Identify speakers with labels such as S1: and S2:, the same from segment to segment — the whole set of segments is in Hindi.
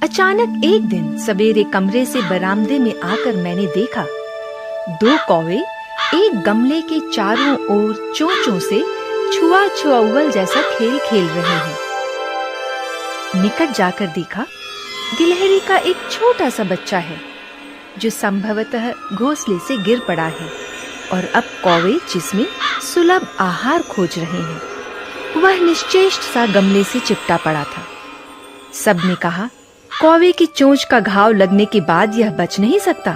S1: अचानक एक दिन सवेरे कमरे से बरामदे में आकर मैंने देखा 2 कौवे एक गमले के चारों ओर चोंचों से छुआ छुआउवल जैसा खेल खेल रहे हैं। निकट जाकर देखा गिलहरी का एक छोटा सा बच्चा है जो संभवतः घोंसले से गिर पड़ा है और अब कौवे जिसमें सुलभ आहार खोज रहे हैं वह निश्चेष्ट सा गमले से चिपटा पड़ा था। सबने कहा कौवे की चोंच का घाव लगने के बाद यह बच नहीं सकता,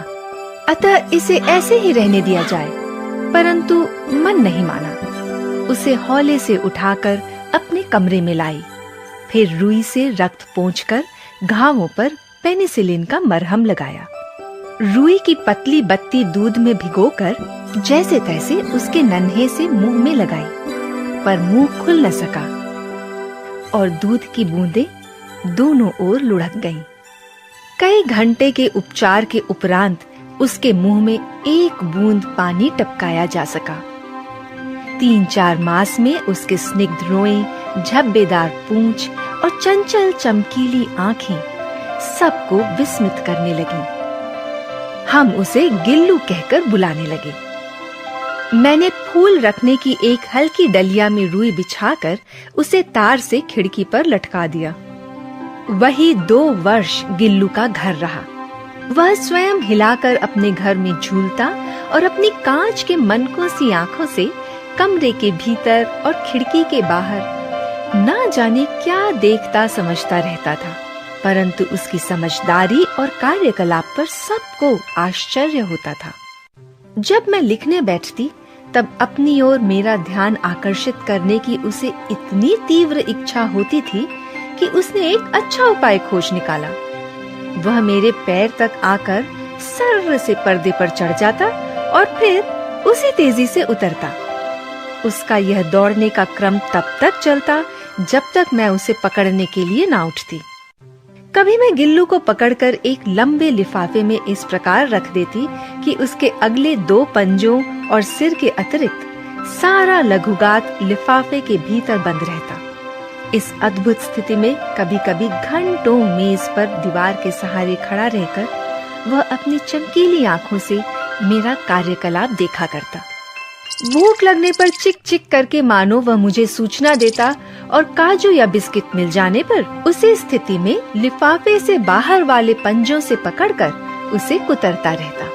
S1: अतः इसे ऐसे ही रहने दिया जाए, परंतु मन नहीं माना। उसे हौले से उठाकर अपने कमरे में लाई, फिर रुई से रक्त पोंछकर घावों पर पेनिसिलिन का मरहम लगाया। रुई की पतली बत्ती दूध में भिगोकर जैसे तैसे उसके नन्हे से मुंह में लगाई, पर मुंह खुल न सका और दूध की बूंदें दोनों ओर लुढ़क गईं। कई घंटे के उपचार के उपरांत उसके मुंह में एक बूंद पानी टपकाया जा सका। 3-4 मास में उसके स्निग्ध रोएं, झब्बेदार पूंछ और चंचल चमकीली आंखें सबको विस्मित करने लगीं। हम उसे गिल्लू कहकर बुलाने लगे। मैंने फूल रखने की एक हल्की डलिया में रुई बिछाकर उसे तार से खिड़की पर लटका दिया। वही 2 वर्ष गिल्लू का घर रहा। वह स्वयं हिलाकर अपने घर में झूलता और अपनी कांच के मनकों सी आंखों से कमरे के भीतर और खिड़की के बाहर ना जाने क्या देखता समझता रहता था, परंतु उसकी समझदारी और कार्यकलाप पर सबको आश्चर्य होता था। जब मैं लिखने बैठती तब अपनी ओर मेरा ध्यान आकर्षित करने की उसे इतनी तीव्र इच्छा होती थी कि उसने एक अच्छा उपाय खोज निकाला। वह मेरे पैर तक आकर सर्र से पर्दे पर चढ़ जाता और फिर उसी तेजी से उतरता। उसका यह दौड़ने का क्रम तब तक चलता जब तक मैं उसे पकड़ने के लिए ना उठती। कभी मैं गिल्लू को पकड़कर एक लंबे लिफाफे में इस प्रकार रख देती कि उसके अगले 2 पंजों और सिर के अतिरिक्त सारा लघुगात लिफाफे के भीतर बंद रहता। इस अद्भुत स्थिति में कभी-कभी घंटों मेज पर दीवार के सहारे खड़ा रहकर वह अपनी चमकीली आंखों से मेरा कार्यकलाप देखा करता। भूख लगने पर चिक चिक करके मानो वह मुझे सूचना देता और काजू या बिस्किट मिल जाने पर उसी स्थिति में लिफाफे से बाहर वाले पंजों से पकड़कर उसे कुतरता रहता।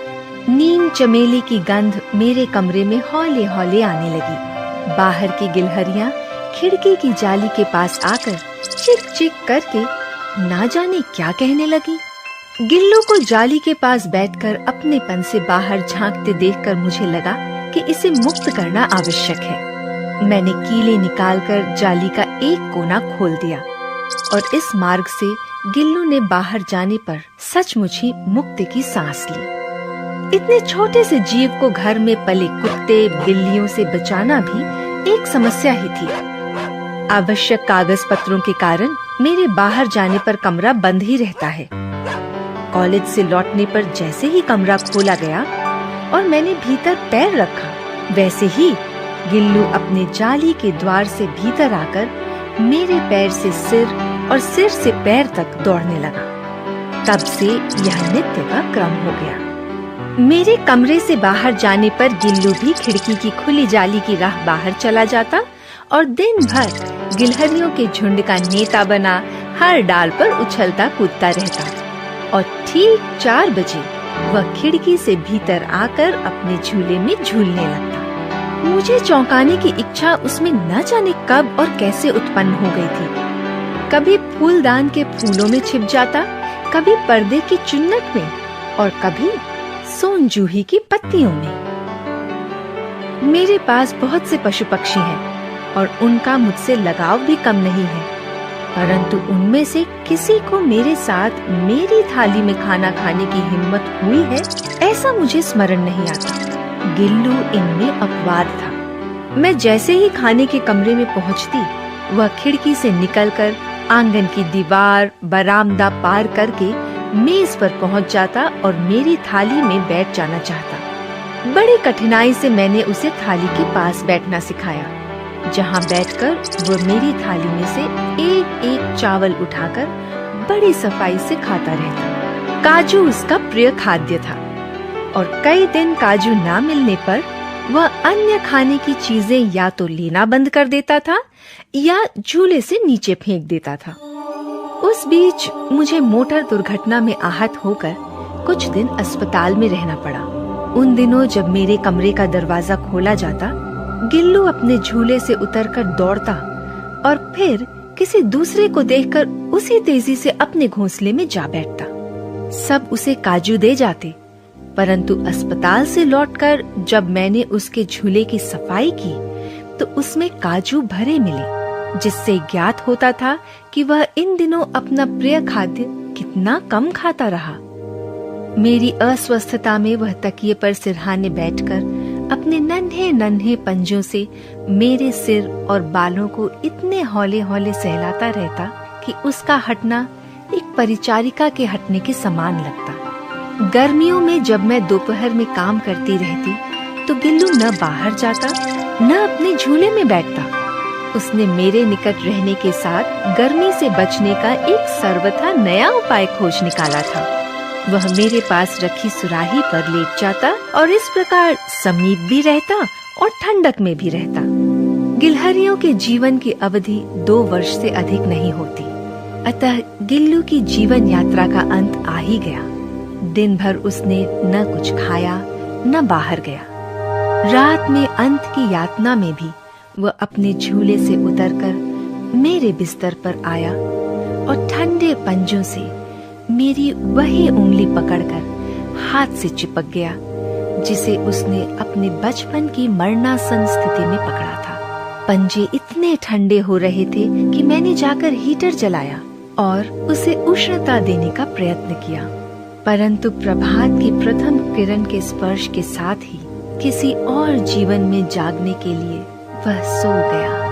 S1: नीम चमेली की गंध मेरे कमरे में हौले हौले आने लगी। बाहर की गिलहरियां खिड़की की जाली के पास आकर चिक चिक करके ना जाने क्या कहने लगी। गिल्लू को जाली के पास बैठकर अपनेपन से बाहर झांकते देखकर मुझे लगा कि इसे मुक्त करना आवश्यक है। मैंने कीले निकालकर जाली का एक कोना खोल दिया और इस मार्ग से गिल्लू ने बाहर जाने पर सचमुच ही मुक्ति की सांस ली। इतने छोटे से जीव को घर में पले कुत्ते बिल्लियों से बचाना भी एक समस्या ही थी। आवश्यक कागज पत्रों के कारण मेरे बाहर जाने पर कमरा बंद ही रहता है। कॉलेज से लौटने पर जैसे ही कमरा खोला गया और मैंने भीतर पैर रखा, वैसे ही गिल्लू अपने जाली के द्वार से भीतर आकर मेरे पैर से सिर और सिर से पैर तक दौड़ने लगा। तब से यह नित्य का क्रम हो गया। मेरे कमरे से बाहर जाने पर गिल्लू भी खिड़की की खुली जाली की राह बाहर चला जाता और दिन भर गिलहरियों के झुंड का नेता बना हर डाल पर उछलता कूदता रहता और ठीक 4 बजे वह खिड़की से भीतर आकर अपने झूले में झूलने लगता। मुझे चौंकाने की इच्छा उसमें न जाने कब और कैसे उत्पन्न हो गई थी। कभी फूलदान के फूलों में छिप जाता, कभी पर्दे की चुन्नट में और कभी सोनजूही की पत्तियों में। मेरे पास बहुत से पशु पक्षी हैं और उनका मुझसे लगाव भी कम नहीं है, परंतु उनमें से किसी को मेरे साथ मेरी थाली में खाना खाने की हिम्मत हुई है ऐसा मुझे स्मरण नहीं आता। गिल्लू इनमें अपवाद था। मैं जैसे ही खाने के कमरे में पहुंचती, वह खिड़की से निकलकर आंगन की दीवार बरामदा पार करके मेज पर पहुंच जाता और मेरी थाली में बैठ जाना चाहता। बड़ी कठिनाई से मैंने उसे थाली के पास बैठना सिखाया, जहाँ बैठकर वह मेरी थाली में से एक एक चावल उठाकर बड़ी सफाई से खाता रहता। काजू उसका प्रिय खाद्य था और कई दिन काजू ना मिलने पर वह अन्य खाने की चीजें या तो लेना बंद कर देता था या झूले से नीचे फेंक देता था। उस बीच मुझे मोटर दुर्घटना में आहत होकर कुछ दिन अस्पताल में रहना पड़ा। उन दिनों जब मेरे कमरे का दरवाजा खोला जाता, गिल्लू अपने झूले से उतरकर दौड़ता और फिर किसी दूसरे को देखकर उसी तेजी से अपने घोंसले में जा बैठता। सब उसे काजू दे जाते, परंतु अस्पताल से लौटकर जब मैंने उसके झूले की सफाई की तो उसमें काजू भरे मिले, जिससे ज्ञात होता था कि वह इन दिनों अपना प्रिय खाद्य कितना कम खाता रहा। मेरी अस्वस्थता में वह तकिए पर सिरहाने बैठकर अपने नन्हे नन्हे पंजों से मेरे सिर और बालों को इतने हौले हौले सहलाता रहता कि उसका हटना एक परिचारिका के हटने के समान लगता। गर्मियों में जब मैं दोपहर में काम करती रहती तो गिल्लू न बाहर जाता न अपने झूले में बैठता। उसने मेरे निकट रहने के साथ गर्मी से बचने का एक सर्वथा नया उपाय खोज निकाला था। वह मेरे पास रखी सुराही पर लेट जाता और इस प्रकार समीप भी रहता और ठंडक में भी रहता। गिलहरियों के जीवन की अवधि 2 वर्ष से अधिक नहीं होती, अतः गिल्लू की जीवन यात्रा का अंत आ ही गया। दिन भर उसने न कुछ खाया न बाहर गया। रात में अंत की यातना में भी वह अपने झूले से उतरकर मेरे बिस्तर पर आया और ठंडे पंजों से मेरी वही उंगली पकड़कर हाथ से चिपक गया जिसे उसने अपने बचपन की मरणासन स्थिति में पकड़ा था। पंजे इतने ठंडे हो रहे थे कि मैंने जाकर हीटर जलाया और उसे उष्णता देने का प्रयत्न किया, परंतु प्रभात की प्रथम किरण के स्पर्श के साथ ही किसी और जीवन में जागने के लिए वह सो गया।